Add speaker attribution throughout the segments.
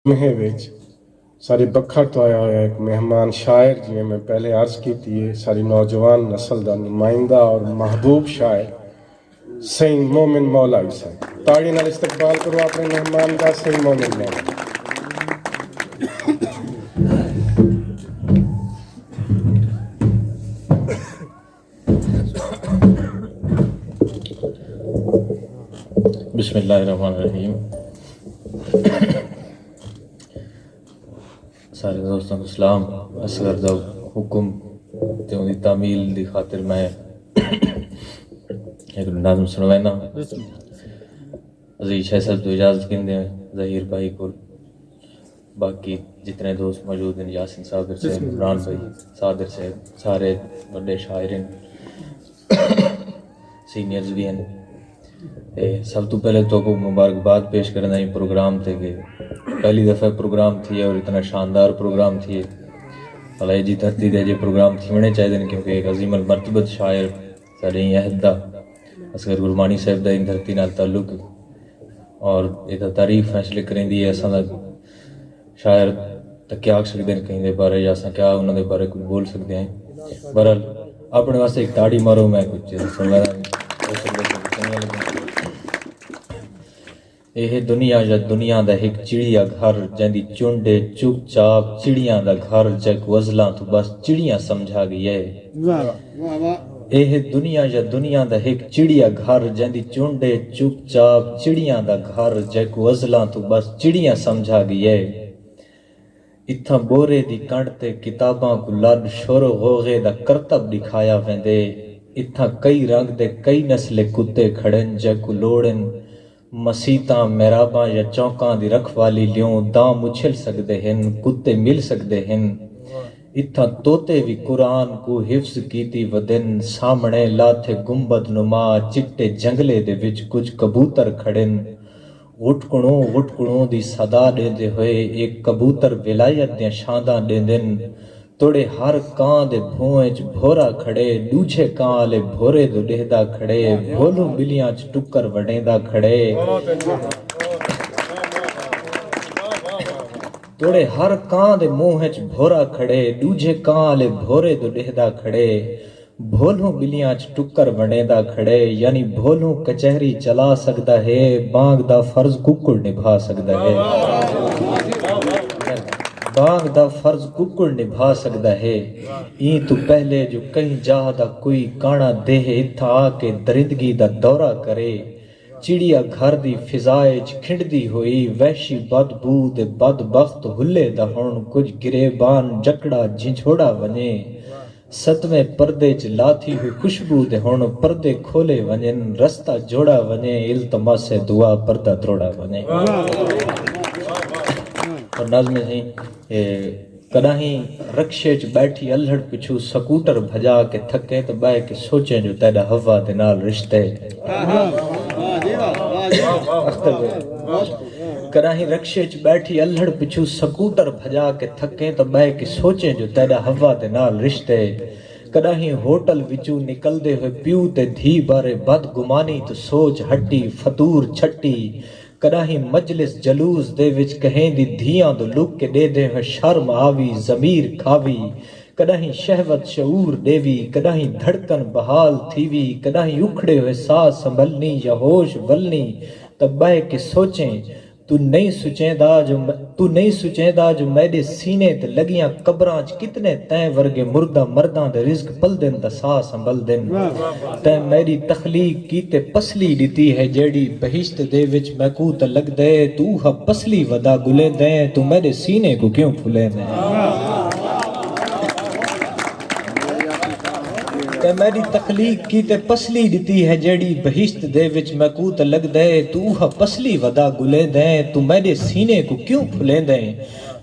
Speaker 1: مہے وچ ساری بکھر تو آیا ہوا ایک مہمان شاعر جی میں پہلے عرض کی تھی ساری نوجوان نسل دا نمائندہ اور محبوب شاعر سید مومن مولا عیسیٰ تاڑی نال استقبال کرو اپنے مہمان دا سید مومن مولا
Speaker 2: بسم اللہ الرحمن الرحیم۔ سارے دوستوں کو سلام۔ اصغر دا حکم تے ان دی تعمیل دی خاطر میں ایک نظم سنوینا عزیز شاہ صاحب تو اجازت کندے ہیں ظہیر بھائی کو، باقی جتنے دوست موجود ہیں، یاسین صابر سے، عمران بھائی، صادر سے، سارے بڑے شاعرین سینئرز بھی ہیں۔ سب تو پہلے تو کو مبارکباد پیش کرنا ہی پروگرام تھے کہ پہلی دفعہ پروگرام تھی اور اتنا شاندار پروگرام تھی۔ علیہ جی دھرتی دے جے پروگرام تھی ہونے چاہیے دن، کیونکہ ایک عظیم المرتبت شاعر سارے ہی عہدہ اصغر گرمانی صاحب دا ان دھرتی نال تعلق اور یہ تعریف فیصلے کریں دی ہے اساں شاعر تک کیا آکھ سکتے ہیں کہیں دے بارے یا اساں کیا انہوں دے بارے کچھ بول سکتے ہیں۔ بہرحال اپنے واسطے ایک تاڑی مارو، میں کچھ سنوا یہ دنیا یا دنیا دا ایک چڑیا گھر جیندی چونڈے چپ چاپ چڑیاں دا گھر جگ وزلاں تو بس چڑیاں سمجھا گئی ہے۔ یہ دنیا یا دنیا دا ایک چڑیا گھر جیندی چونڈے چپ چاپ چڑیاں دا گھر جگ وزلاں تو بس چڑیاں سمجھا گئی ہے۔ اتھاں بورے دی کنڈ تے کتاباں کو لڈ شور و غوغے دا کرتب دکھایا ویندے، اتھاں کئی رنگ دے کئی نسلے کتے کھڑن جگ کو لوڑن، مسیتاں محراباں یا چوکاں دی رکھوالی لیوں داں مچھل سکدے ہن، کتے مل سکدے ہن۔ اتھاں توتے بھی قرآن کو حفظ کیتی ودن، سامنے لاتھے گنبد نما چٹے جنگلے دے وچ کچھ کبوتر کھڑن، غٹکنوں دی صدا دیندے ہوئے ایک کبوتر ولایت دیاں شانداں دیندن، توڑے ہر کان دے بھوئیں چ بھورا کھڑے، دوجھے کان لے بھورے دو ڈہدا کھڑے، بھولو بلیاں چ ٹکر وڈیندا کھڑے، توڑے ہر کان دے منہ چ بھورا کھڑے، دوجھے کان لے بھورے دو ڈہدا کھڑے، بھولو بلیاں چ ٹکر وڈیندا کھڑے، یعنی بھولو کچہری چلا سکدا ہے، بانگ دا فرض ککڑ نبھا سکدا ہے، بانگ دا فرض ککڑ نبھا سکدا ہے۔ این تو پہلے جو کہیں جا دا کوئی کانا دے اتھا آ کے درندگی دا دورہ کرے، چڑیا گھر دی فضائے چ کھنڈدی ہوئی وحشی بدبو دے بدبخت ہلے دا ہن کچھ گریبان جکڑا جھنجھوڑا ونجے، ستویں پردے چ لاتی ہوئی خوشبو دے ہن پردے کھولے ونجن، رستہ جوڑا ونجے التماس دعا پردہ توڑا ونجے۔ اور نظم ہی کداہیں رکشے چ بیٹھی الہڑ پچھو سکوٹر بھجا کے تھکے تو بہ کے سوچیں جو تیرا ہوا دے نال رشتے، کداہیں رکشے چ بیٹھی الہڑ پچھو سکوٹر بھجا کے تھکے تو بہ کے سوچیں جو تیرا ہوا دے نال رشتے، کداہیں ہوٹل وچوں نکلدے ہوئے پیو تے دھی بارے بد گمانی تو سوچ ہٹی فطور چھٹی، کداہیں مجلس جلوس دے وچ کہیں دی دھیاں دو لک کے دے دے ہوئے شرم آوی ضمیر کھاوی، کداہیں شہوت شعور دیوی، کداہیں دھڑکن بحال تھیوی، کداہیں اکھڑے ہوئے سانس سنبھلنی یا ہوش ولنی، تب بہ کے سوچیں تو نہیں سوچیں دا جو میرے سینے تے لگیاں قبراں چ کتنے تیں ورگے مردہ مرداں دے رزق پل دن تے سا سنبھل دن، تے میری تخلیق کی تے پسلی دتی ہے جیڑی بہشت دے وچ میں کو تے لگ دے، تو ہا پسلی ودا گلے دے تو میرے سینے کو کیوں پھلے دے، تے میری تخلیق کی تے پسلی دتی ہے جیڑی بہشت دے وچ میں کو تے لگ دے، تو ہا پسلی ودا گلے دے تو میرے سینے کو کیوں پھلے دے،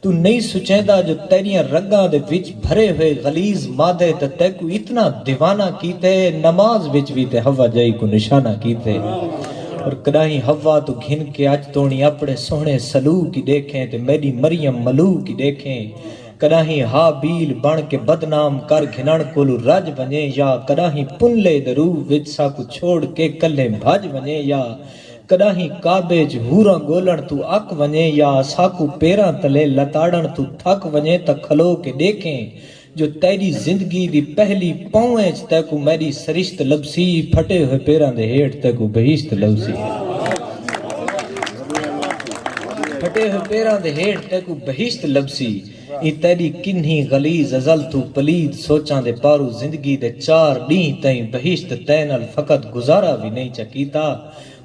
Speaker 2: تو نہیں سچیندا جو تیریاں رگاں دے وچ بھرے ہوئے غلیظ مادے تے تے کو اتنا دیوانہ کیتے، نماز وچ بھی تے ہوا جائی کو نشانہ کیتے، اور کداہیں ہوا تو گھن کے اج تونی اپنے سوہنے سلوک کی دیکھیں تے میری مریم ملوک کی دیکھیں، کداہیں حابیل بن کے بدنام کر گھنن کولو رج ونجے، یا کداہیں پنلے درو وچ سا کو چھوڑ کے کلے بھج ونجے، یا کداہیں کعبے چ ہوراں گولن تو اک ونجے یا ساکو پیراں تلے لتاڑن تو تھک ونجے تا کھلو کے دیکھیں جو تیری زندگی دی پہلی پاؤں چ تیکو میری سرشت لبسی پھٹے ہوئے پیراں دے ہیٹھ تیکو بہشت لبسی پھٹے ہوئے پیراں دے ہیٹھ تیکو بہشت لبسی ای تیری کنہی غلیظ ازل تو پلید سوچاں دے پارو زندگی دے 4 ڈیں تائیں بہشت تینل فقط گزارا بھی نہیں چکیتا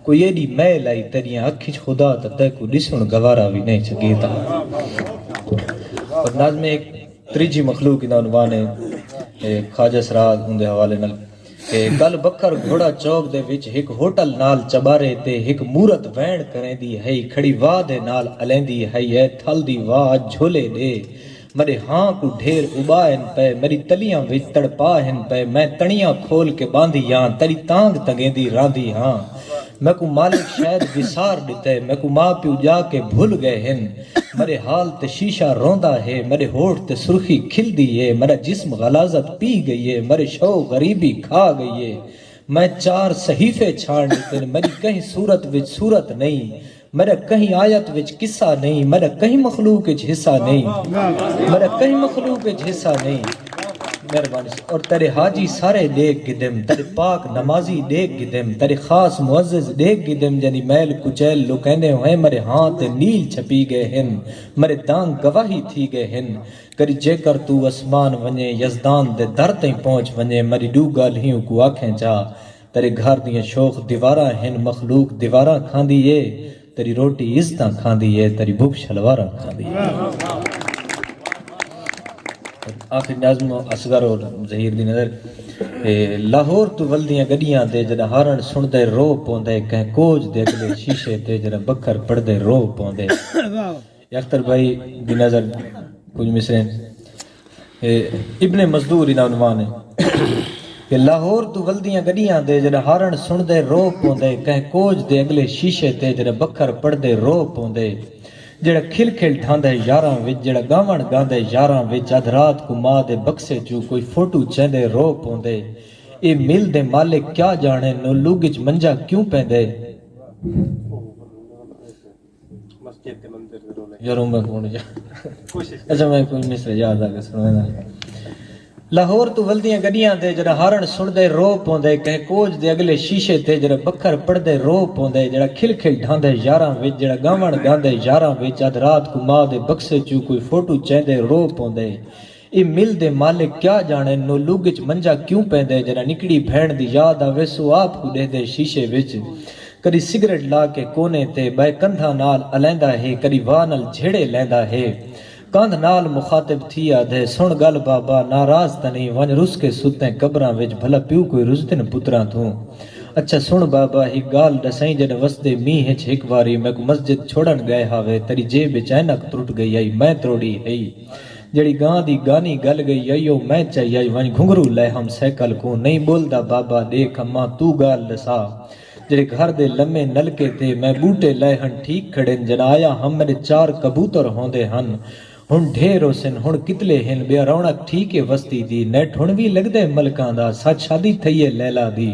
Speaker 2: کوئی ایڈی میل آئی تیریاں اکھچ خدا تا تیکو ڈسن گوارا بھی نہیں چکیتا اور نظم ایک تریجی مخلوق دا عنوان ہے خواجہ سراج ان دے حوالے نال کہ گل بکر گھوڑا چوک دے وچ ایک ہوٹل نال چبارے تے ایک مورت وین کریں دی ہے کھڑی واہ دے نال الیندی ہے تھل دی واہ جھولے دے مرے ہاں کو ڈھیر ابائن پہ میری تلیاں وچ تڑپا ہن پہ میں تڑیاں کھول کے باندھی ہاں تری تانگ تگیں دی راندھی ہاں میں کو مالک شاید وسار دیتے میں کو ماں پیو جا کے بھول گئے ہن مرے حال تے شیشہ روندا ہے مرے ہوٹ تے سرخی کھل دی ہے میرا جسم غلاظت پی گئی ہے مرے شو غریبی کھا گئی ہے میں 4 صحیفے چھاڑ دیتے میری کہیں صورت وچ صورت نہیں میرا کہیں آیت وچ قصہ نہیں میرا کہیں مخلوق وچ حصہ نہیں میرا کہیں مخلوق وچ حصہ نہیں مہربانی سے اور تیرے حاجی سارے دیکھ گدم تیرے پاک نمازی دیکھ گدم تیرے خاص معزز دیکھ گدم جنی میل کچیل لو کہندے ہوئے مرے ہاں تے نیل چھپی گئے ہن مرے دانگ گواہی تھی گئے ہن کری جے کر تو اسمان ونجے یزدان دے در تیں پہنچ ونجے مری ڈو گالہیوں کو آکھیں جا تیرے گھر دیاں شوخ دیواراں ہن مخلوق دیواراں کھاندی ہے تیری روٹی عزتاں کھاندی ہے تیری بھوک شلواراں کھاندی ہے آخر نظم اصغر اور ظہیر دی نظر لاہور تو ولدیاں گڈیاں دے جڑا ہارن سندے رو پوندے کہیں کوج دے اگلے شیشے تے جڑا بکر پڑدے رو پوندے اختر بھائی دی نظر کچھ مصرے ابن مزدور انہاں عنوان ہے کہ لاہور تو ولدیاں گڈیاں دے جڑا ہارن سندے رو پوندے کہیں کوج دے اگلے شیشے تے جڑا بکر پڑدے رو پوندے جڑا کھل کھل ٹھاندے یاراں وچ جڑا گاون گاندے یاراں وچ اد رات کو ماں دے بکسے چوں کوئی فوٹو چیندے رو پوندے اے مل دے مالک کیا جانے نو لوگ وچ منجا کیوں پیندے مسجد دے مندر دے رولے یاروں میں کون جا اچھا میں کوئی مصرع یاد آ کے سنانا لاہور تو ولدیاں گڈیاں دے جڑا ہارن سندے رو پوندے کہیں کوج دے اگلے شیشے تے جڑا بکر پڑدے رو پوندے جڑا کھل کھل ڈھاندے یاراں وچ جڑا گاون گاندے یاراں وچ اد رات کو ماں دے بکسے چوں کوئی فوٹو چیندے رو پوندے اے مل دے مالک کیا جانے نو لوگ وچ منجا کیوں پیندے جڑا نکڑی بھین دی یاد آوے سو آپ کو دے دے شیشے وچ کدی سگریٹ لا کے کونے تے بے کندھا نال الیندا ہے کدی واہ نال جھیڑے لیندا ہے کاندھ نال مخاطب تھی آدھے سن گل بابا ناراض تنی ون رس کے ستیں قبراں وچ بھلا پیو کوئی رسدن پتراں توں اچھا سن بابا ہی گال دسائیں جڑ وسدے میہ ہچ ایک واری میں کو مسجد چھوڑن گئے ہاوے تیری جیب وچ اینک ٹرٹ گئی آئی میں تروڑی ہئی جڑی گاں دی گانی گل گئی ایو میں چاہیے آئی ون گھنگرو لے ہم سیکل کو نہیں بولدا بابا دیکھ اماں تو گال دسا جڑے گھر دے لمے نلکے تے میں بوٹے لے ہن ٹھیک کھڑن جنا آیا ہم میرے 4 کبوتر ہوندے ہن ہن ڈھیر حسن ہن کتلے ہن بے رونق ٹھیک ہے وستی دی نیٹ ہن بھی لگدے ملکاں دا سچ شادی تھئی ہے لیلا دی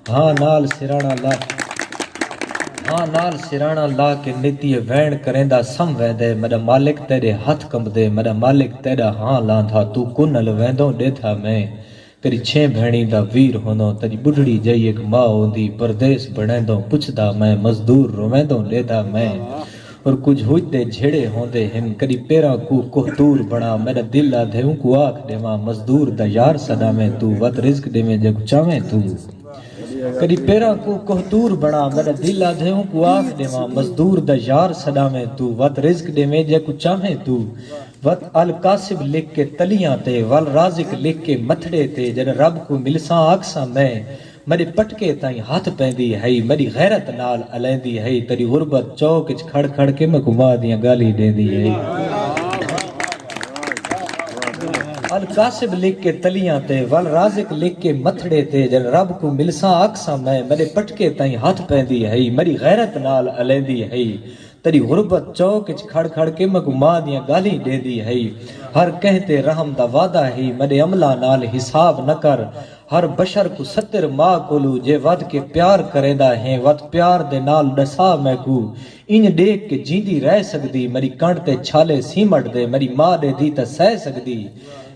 Speaker 2: ہاں نال سرانا لا کے نیتی وین کریندا سم ویندے میرا مالک تیرے ہاتھ کمبدے میرا مالک تیرا ہاں لاندا تو کنل ویندوں ڈیتھا میں تیری 6 بھینی دا ویر ہوندوں تیری بڈھڑی جئی ایک ماں ہوندی پردیس بنیندوں پچھدا میں مزدور رویندوں ڈیدا میں اور کچھ ہوتے جھیڑے ہوندے ہن کدی پیراں کو کوہتور بنا میرا دل آدھیوں کو آکھ دیواں مزدور دا یار صدا میں تو وط رزق دیویں جے کو چاہیں تو کدی پیراں کو کوہتور بنا میرا دل آدھیوں کو آکھ دیواں مزدور دا یار صدا میں تو وط رزق دیویں جے کو چاہیں تو وط القاسب لکھ کے تلیاں تے ول رازق لکھ کے متھڑے تے جن رب کو ملساں آکساں میں میرے پٹکے تائیں ہاتھ پیندی ہے میری غیرت نال الیندی ہے تیری غربت چوک وچ کھڑ کھڑ کے میں گھما دیاں گالی دیندی ہے القاسب لکھ کے تلیاں تے ول رازق لکھ کے متھڑے تے جن رب کو ملساں آکساں میں میرے پٹکے تائیں ہاتھ پیندی ہے میری غیرت نال الیندی ہے تیری غربت چوک وچ کھڑ کھڑ کے میں گھما دیاں گالی دیندی ہے ہر کہتے رحم دا وعدہ ہی میرے عملاں نال حساب نہ کر ہر بشر کو ستر ماں کولو جے ود کے پیار کریندا ہیں ود پیار دے نال ڈسا میں کو انج دیکھ کے جیندی رہ سکدی میری کنڈ تے چھالے سیمٹ دے میری ماں دے دی تے سہ سکدی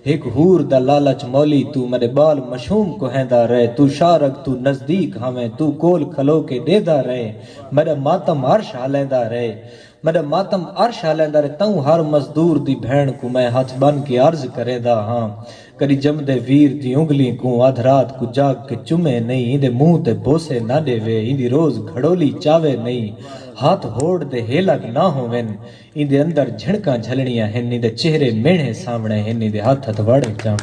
Speaker 2: ایک ہور دا لالچ مولی تو میرے بال مشوم کو ہیندا رہے تو شارک تو نزدیک ہمیں تو کول کھلو کے دیدا رہے میرا ماتم عرش ہالیندا رہے میرا ماتم عرش ہالیندا رہے توں ہر مزدور دی بہن کو میں ہاتھ بن کے عرض کریندا ہاں کری جم دے ویر دی انگلی کو آدھ رات کو جاگ کے چمے نہیں اندے منہ تے بوسے نہ دے وے اندی روز گھڑولی چاوے نہیں ہاتھ ہوڑ دے ہیلک نہ ہوون اندے اندر جھڑکاں جھلنیاں ہیں اندے چہرے میڑے سامنے ہیں اندے ہاتھ وڑے جاں